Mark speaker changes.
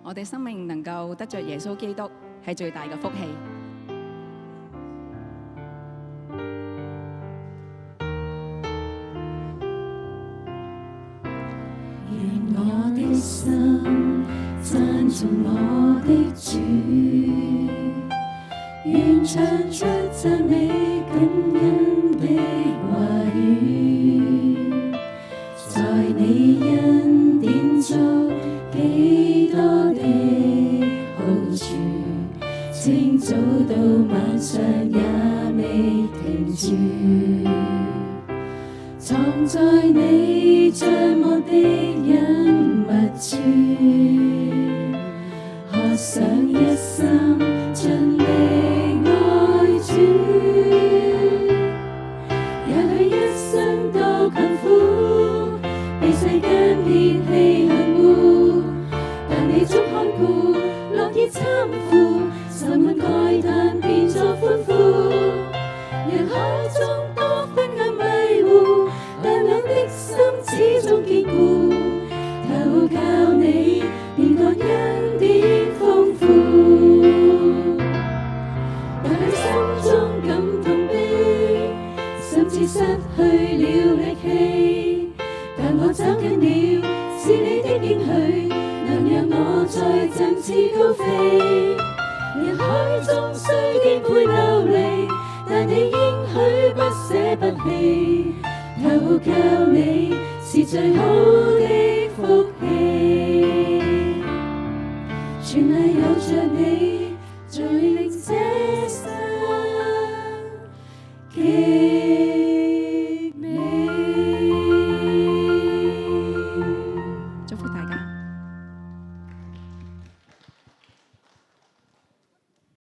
Speaker 1: 我哋生命能夠得着耶穌基督係最大嘅福氣。
Speaker 2: 願我的心讚頌我的主，願唱出讚美感恩的話語，在你恩典中幾多的好處，清早到晚上也未停住，藏在你帳幕的隱密處，渴想一心盡力愛主，也許一生多困苦，被世間撇棄恨惡，但你總看顧，樂意參付，愁悶慨嘆變作歡呼，人海中多昏暗迷糊，但我的心始終堅固，投靠你便覺恩典豐富。或許心中感痛悲，甚至失去了力氣，但我找緊了是你的應許，能讓我再振翅高飛。人海中雖顛沛流離，但你應許不捨不棄，投靠你是最好的福